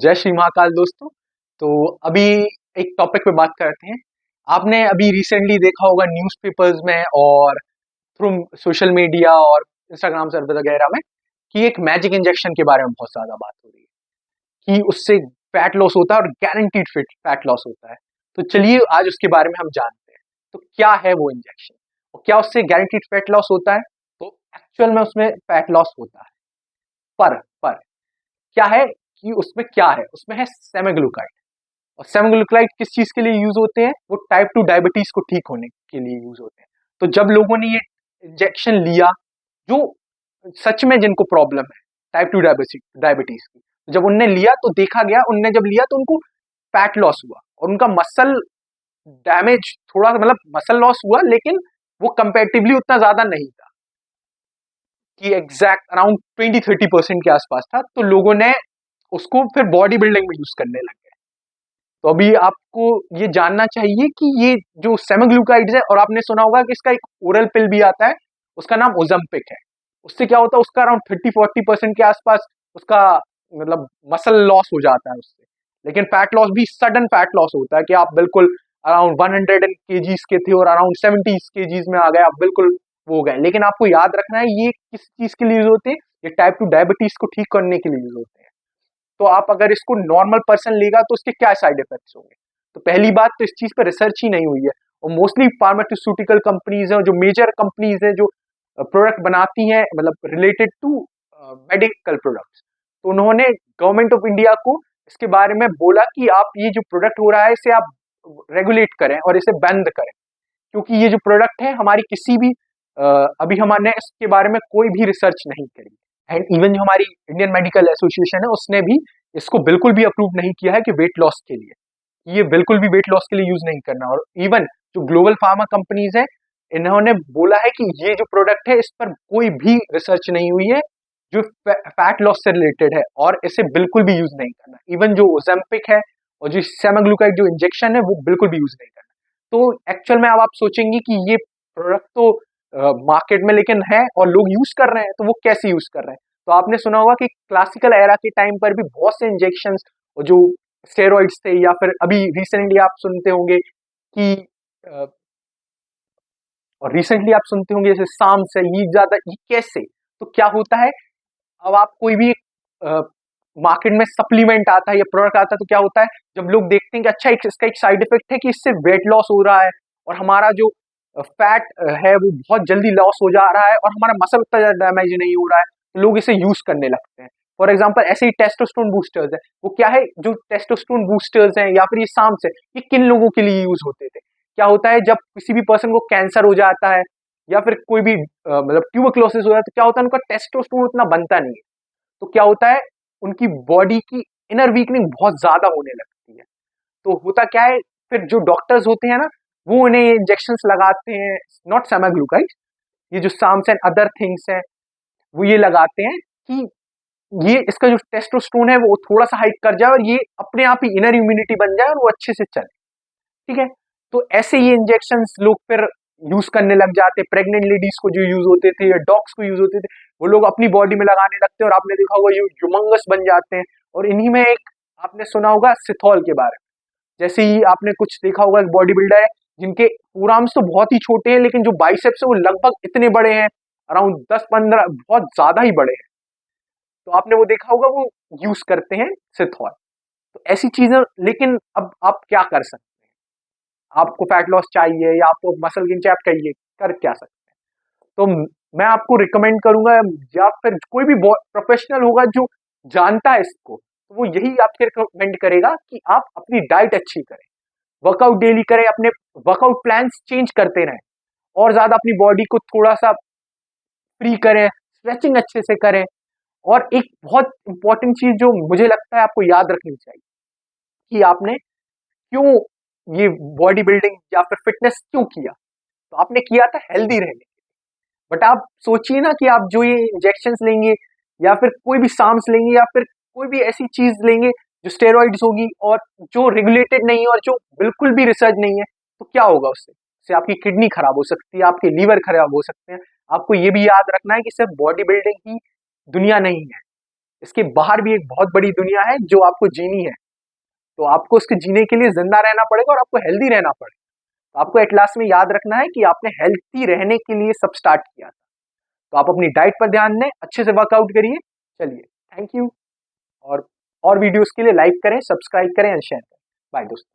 जय श्री महाकाल दोस्तों। तो अभी एक टॉपिक पे बात करते हैं। आपने अभी रिसेंटली देखा होगा न्यूज़पेपर्स में और थ्रू सोशल मीडिया और इंस्टाग्राम सर्वर वगैरह में कि एक मैजिक इंजेक्शन के बारे में बहुत ज़्यादा बात हो रही है कि उससे फैट लॉस होता है और गारंटीड फिट फैट लॉस होता है। तो चलिए आज उसके बारे में हम जानते हैं। तो क्या है वो इंजेक्शन और क्या उससे गारंटीड फैट लॉस होता है? तो एक्चुअल में उसमें फैट लॉस होता है, पर क्या है कि उसमें क्या है? उसमें है सेमाग्लूकाइड। और सेमाग्लूकाइड किस चीज के लिए यूज होते हैं? वो टाइप 2 डायबिटीज को ठीक होने के लिए यूज होते हैं। तो जब लोगों ने ये इंजेक्शन लिया, जो सच में जिनको प्रॉब्लम है टाइप 2 डायबिटीज की, जब उनने लिया तो देखा गया, उनने जब लिया तो उनको फैट लॉस हुआ और उनका मसल डैमेज थोड़ा मतलब मसल लॉस हुआ, लेकिन वो कंपेरेटिवली उतना ज्यादा नहीं था कि एग्जैक्ट अराउंड 20-30% के आसपास था। तो लोगों ने उसको फिर बॉडी बिल्डिंग में यूज करने लगे। तो अभी आपको ये जानना चाहिए कि ये जो सेमाग्लूकाइड्स है, और आपने सुना होगा कि इसका एक ओरल पिल भी आता है, उसका नाम ओजम्पिक है। उससे क्या होता है, उसका अराउंड 30-40% के आसपास उसका मतलब मसल लॉस हो जाता है उससे। लेकिन फैट लॉस भी सडन फैट लॉस होता है कि आप बिल्कुल अराउंड 100 केजीज के थे और अराउंड 70 केजीज में आ गए, आप बिल्कुल वो हो गए। लेकिन आपको याद रखना है ये किस चीज के लिए यूज होते हैं? ये टाइप 2 डायबिटीज को ठीक करने के लिए यूज होते हैं। तो आप अगर इसको नॉर्मल पर्सन लेगा तो उसके क्या साइड इफेक्ट्स होंगे? तो पहली बात तो इस चीज पर रिसर्च ही नहीं हुई है। और मोस्टली फार्मास्यूटिकल कंपनीज हैं, जो मेजर कंपनीज हैं, जो प्रोडक्ट बनाती हैं मतलब रिलेटेड टू मेडिकल प्रोडक्ट्स, तो उन्होंने गवर्नमेंट ऑफ इंडिया को इसके बारे में बोला कि आप ये जो प्रोडक्ट हो रहा है इसे आप रेगुलेट करें और इसे बंद करें, क्योंकि ये जो प्रोडक्ट है हमारी किसी भी अभी हमने इसके बारे में कोई भी रिसर्च नहीं करी। एंड इवन जो हमारी इंडियन मेडिकल एसोसिएशन है उसने भी इसको बिल्कुल भी अप्रूव नहीं किया है कि वेट लॉस के लिए, ये बिल्कुल भी वेट लॉस के लिए यूज नहीं करना। और इवन जो ग्लोबल फार्मा कंपनीज है, इन्होंने बोला है कि ये जो प्रोडक्ट है इस पर कोई भी रिसर्च नहीं हुई है जो फैट लॉस से रिलेटेड है, और इसे बिल्कुल भी यूज नहीं करना। इवन जो ओजेम्पिक है और जो सेमाग्लूकाइड जो इंजेक्शन है वो बिल्कुल भी यूज नहीं करना। तो एक्चुअल में अब आप सोचेंगे कि ये प्रोडक्ट तो मार्केट में लेकिन है और लोग यूज कर रहे हैं, तो वो कैसे यूज कर रहे हैं? तो आपने सुना होगा कि क्लासिकल एरा के टाइम पर भी बहुत से इंजेक्शंस और जो स्टेरॉइड्स थे, या फिर अभी रिसेंटली आप सुनते होंगे कि अ, और रिसेंटली आप सुनते होंगे जैसे साम्स है, ये ज्यादा ये कैसे? तो क्या होता है, अब आप कोई भी मार्केट में सप्लीमेंट आता है या प्रोडक्ट आता है तो क्या होता है, जब लोग देखते हैं कि अच्छा इसका एक साइड इफेक्ट है कि इससे वेट लॉस हो रहा है और हमारा जो फैट है वो बहुत जल्दी लॉस हो जा रहा है और हमारा मसल उतना ज्यादा डैमेज नहीं हो रहा है, तो लोग इसे यूज करने लगते हैं। फॉर एग्जाम्पल ऐसे ही टेस्टोस्टेरोन बूस्टर्स है, वो क्या है, जो टेस्टोस्टेरोन बूस्टर्स हैं या फिर ये साम्स है, ये किन लोगों के लिए यूज होते थे? क्या होता है, जब किसी भी पर्सन को कैंसर हो जाता है या फिर कोई भी मतलब ट्यूबरक्लोसिस हो जाता है, तो क्या होता है, उनका टेस्टोस्टेरोन उतना बनता नहीं है। तो क्या होता है, उनकी बॉडी की इनर वीकनिंग बहुत ज्यादा होने लगती है। तो होता क्या है, फिर जो डॉक्टर्स होते हैं ना, वो उन्हें इंजेक्शंस लगाते हैं, नॉट सेमाग्लूकाइड, ये जो साम्स एंड अदर थिंग्स हैं वो ये लगाते हैं कि ये इसका जो टेस्टोस्टेरोन है वो थोड़ा सा हाइक कर जाए और ये अपने आप ही इनर इम्यूनिटी बन जाए और वो अच्छे से चले। ठीक है, तो ऐसे ये इंजेक्शंस लोग फिर यूज करने लग जाते। प्रेग्नेंट लेडीज को जो यूज होते थे या डॉग्स को यूज होते थे, वो लोग अपनी बॉडी में लगाने लगते हैं और आपने देखा होगा ये ह्यूमंगस बन जाते हैं। और इन्हीं में एक आपने सुना होगा सिथॉल के बारे में। जैसे ही आपने कुछ देखा होगा, एक बॉडी बिल्डर है जिनके फोरआर्म्स तो बहुत ही छोटे हैं, लेकिन जो बाइसेप्स है वो लगभग इतने बड़े हैं, अराउंड 10-15, बहुत ज्यादा ही बड़े हैं। तो आपने वो देखा होगा, वो यूज करते हैं सिथॉल। तो ऐसी चीजें, लेकिन अब आप क्या कर सकते हैं? आपको फैट लॉस चाहिए या आपको मसल गेन चाहिए, आप कहिए कर क्या सकते हैं? तो मैं आपको रिकमेंड करूंगा, या फिर कोई भी प्रोफेशनल होगा जो जानता है इसको, तो वो यही आपके रिकमेंड करेगा कि आप अपनी डाइट अच्छी करें, वर्कआउट डेली करें, अपने वर्कआउट प्लान्स चेंज करते रहें, और ज्यादा अपनी बॉडी को थोड़ा सा फ्री करें, स्ट्रेचिंग अच्छे से करें। और एक बहुत इंपॉर्टेंट चीज जो मुझे लगता है आपको याद रखनी चाहिए, कि आपने क्यों ये बॉडी बिल्डिंग या फिर फिटनेस क्यों किया? तो आपने किया था हेल्दी रहने। बट आप सोचिए ना कि आप जो ये इंजेक्शंस लेंगे या फिर कोई भी साम्स लेंगे या फिर कोई भी ऐसी चीज लेंगे जो स्टेरॉइड्स होगी और जो रेगुलेटेड नहीं है और जो बिल्कुल भी रिसर्च नहीं है, तो क्या होगा उससे आपकी किडनी खराब हो सकती है, आपके लीवर खराब हो सकते हैं। आपको ये भी याद रखना है कि सिर्फ बॉडी बिल्डिंग ही दुनिया नहीं है, इसके बाहर भी एक बहुत बड़ी दुनिया है जो आपको जीनी है। तो आपको उसके जीने के लिए जिंदा रहना पड़ेगा और आपको हेल्दी रहना पड़ेगा। तो आपको एट लास्ट में याद रखना है कि आपने हेल्थी रहने के लिए सब स्टार्ट किया था। तो आप अपनी डाइट पर ध्यान दें, अच्छे से वर्कआउट करिए। चलिए, थैंक यू। और वीडियोस के लिए लाइक करें, सब्सक्राइब करें एंड शेयर करें। बाय दोस्तों।